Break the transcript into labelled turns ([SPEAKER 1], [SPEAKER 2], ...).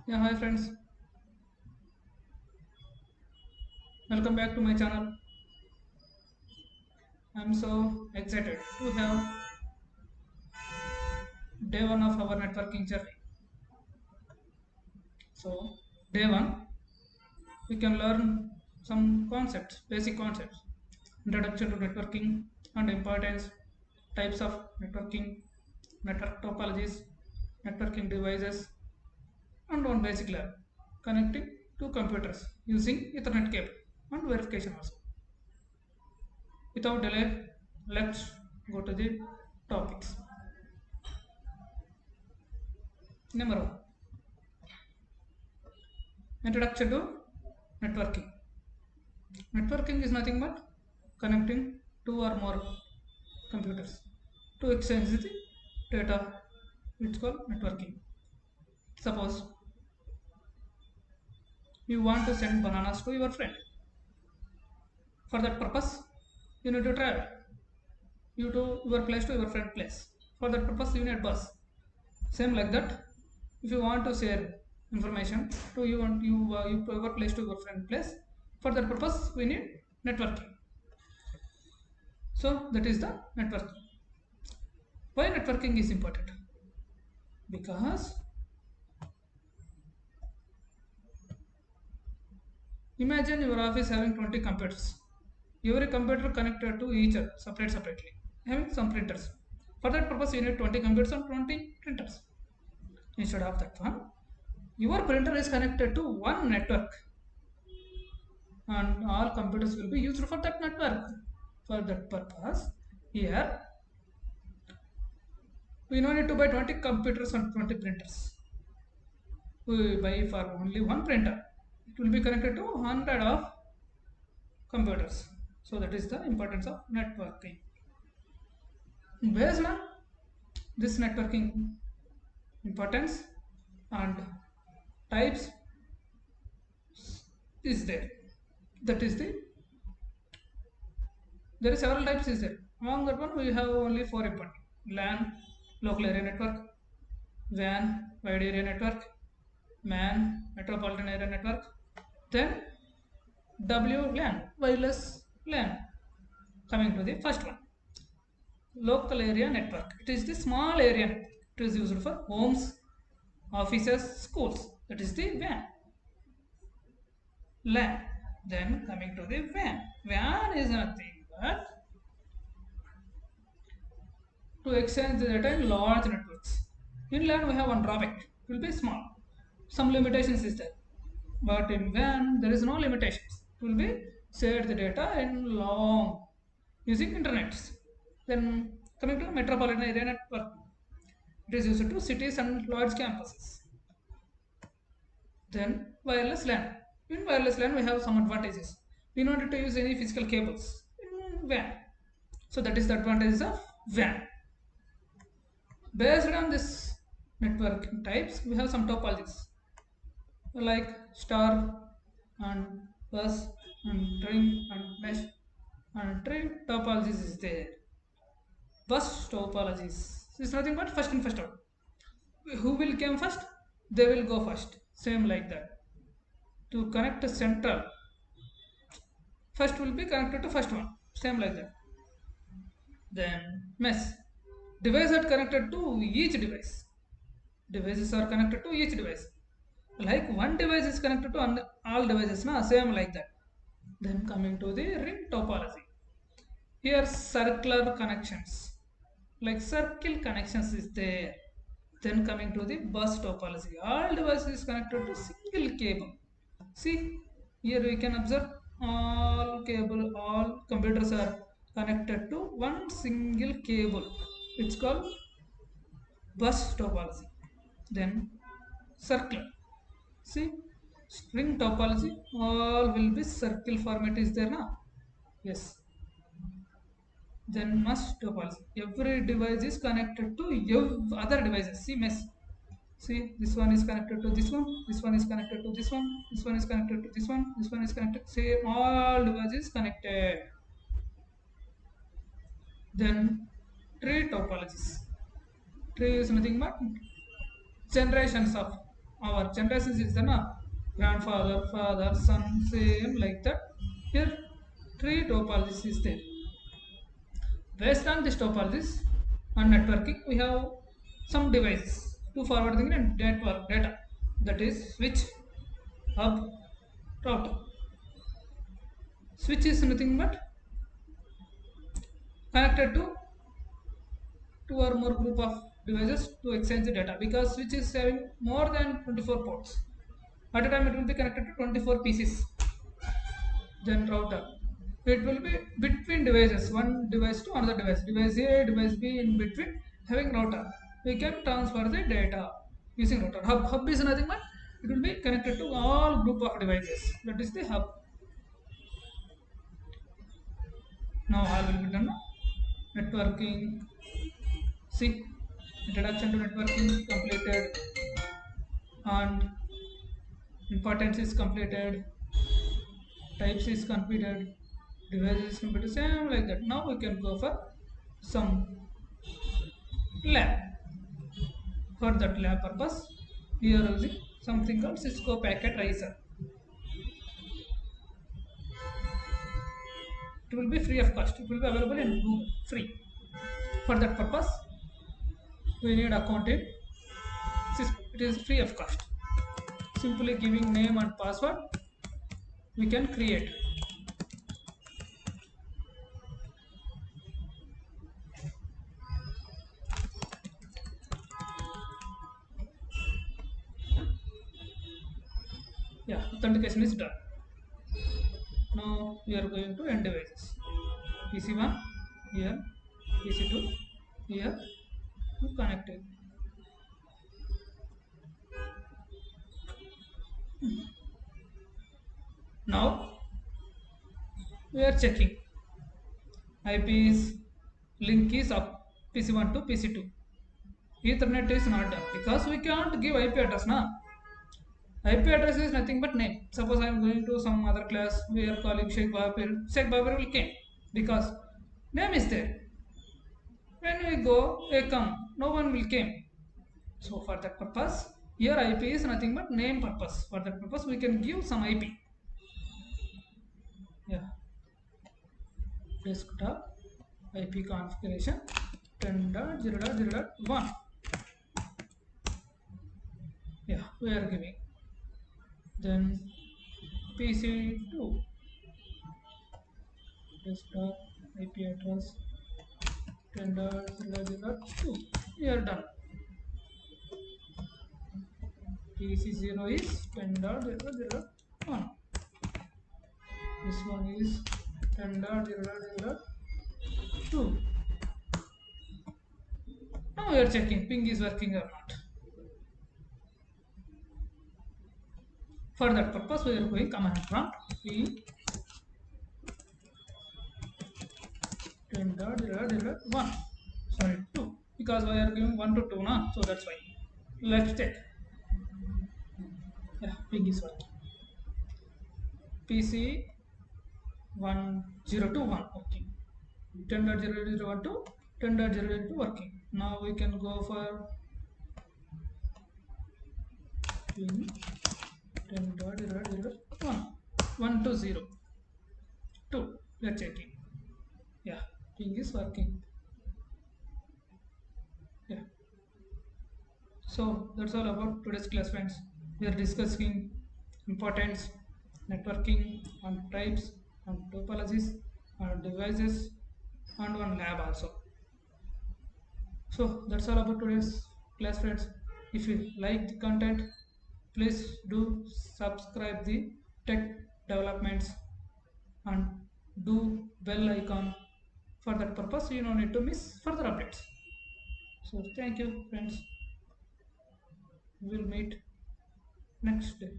[SPEAKER 1] Yeah, hi friends. Welcome back to my channel. I'm so excited to have day one of our networking journey. So, day one, we can learn some concepts, basic concepts, introduction to networking and importance, types of networking, network topologies, networking devices, and one basic lab, connecting two computers using Ethernet cable and verification also. Without delay, let's go to the topics. Number one, introduction to networking. Networking is nothing but connecting two or more computers to exchange the data. It's called networking. Suppose you want to send bananas to your friend. For that purpose, you need to travel. You to your place to your friend place. For that purpose, you need bus. Same like that. If you want to share information to you your place to your friend place, for that purpose we need networking. So that is the networking. Why networking is important? Because imagine your office having 20 computers. Every computer connected to each other separately, having some printers. For that purpose, you need 20 computers and 20 printers. Instead of that one, your printer is connected to one network, and all computers will be used for that network. For that purpose, here we no need to buy 20 computers and 20 printers. We buy for only one printer. It will be connected to 100 of computers. So that is the importance of networking. Based on this networking importance and types is there. That is there is several types is there. Among that one we have only four important: LAN, local area network; WAN, wide area network; MAN, metropolitan area network; then WLAN, wireless LAN. Coming to the first one, local area network. It is the small area network. It is used for homes, offices, schools. That is the WAN. LAN. Then coming to the WAN. WAN is nothing but to exchange the data in large networks. In LAN we have one drawback. It will be small. Some limitations is there. But in WAN there is no limitations. It will be shared the data in long using internets. Then coming to metropolitan area network. It is used to cities and large campuses. Then wireless LAN. In wireless LAN we have some advantages. We don't need to use any physical cables in WAN. So that is the advantages of WAN. Based on this network types, we have some topologies like star and bus and string and mesh and tree topologies is there. Bus topologies is nothing but first in first out. Who will come first? They will go first. Same like that. To connect a central, first will be connected to first one. Same like that. Then mesh. Devices are connected to each device. Devices are connected to each device. Like one device is connected to all devices, na? Same like that. Then coming to the ring topology. Here circular connections. Like circle connections is there. Then coming to the bus topology. All devices is connected to single cable. See, here we can observe all computers are connected to one single cable. It's called bus topology. Then circular. See, string topology, all will be circle format is there now. Yes. Then mesh topology. Every device is connected to other devices. See mesh. See, this one is connected to this one. This one is connected to this one. This one is connected to this one. This one is connected. See, all devices connected. Then tree topologies. Tree is nothing but generations of our generations is the grandfather, father, son, same like that. Here three topologies is there. Based on this topologies and networking, we have some devices to forwarding and network data, that is switch, hub, router. Switch is nothing but connected to two or more group of devices to exchange the data, because switch is having more than 24 ports. At a time it will be connected to 24 PCs. Then router, it will be between devices, one device to another device, device A, device B, in between having router. We can transfer the data using router. Hub is nothing but it will be connected to all group of devices, that is the hub. Now all will be done. Networking, see, introduction to networking completed, and importance is completed, types is completed, devices is completed, same like that. Now we can go for some lab. For that lab purpose, we are using something called Cisco Packet Tracer. It will be free of cost. It will be available in Google free. For that purpose, we need account in Cisco. It is free of cost. Simply giving name and password, we can create. Yeah, authentication is done. Now we are going to end devices. PC1 here, PC2 here, connected. Now we are checking IP's link is up PC1 to PC2. Ethernet is not done because we can't give IP address now. IP address is nothing but name. Suppose I am going to some other class, we are calling Sheikh Babir. Sheikh Babir will come because name is there. When we go, they come, no one will come. So for that purpose, here IP is nothing but name purpose. For that purpose, we can give some IP. Yeah. Desktop IP configuration 10.0.0.1. Yeah, we are giving. Then PC2 desktop IP address 10.0.0.2. We are done. PC0 is 10.0.0.1. This one is 10.0.0.2. Now we are checking ping is working or not. For that purpose, we are going command prompt ping 10.0.0.1. Sorry, 2, because we are giving 1 to 2 now, so that's why. Let's check. Yeah, ping is working. PC 1021 working. 10.0.0.1 to 10.0.0.2 working. Now we can go for ping 10.0.0.1. 1 to 0. 2. Let's check it. Yeah, ping is working. Yeah. So that's all about today's class, friends. We are discussing importance, networking, and types, and topologies, and devices, and one lab also. So that's all about today's class, friends. If you like the content, please do subscribe the tech developments and do bell icon. For that purpose, you don't need to miss further updates. So thank you, friends. We'll meet next day.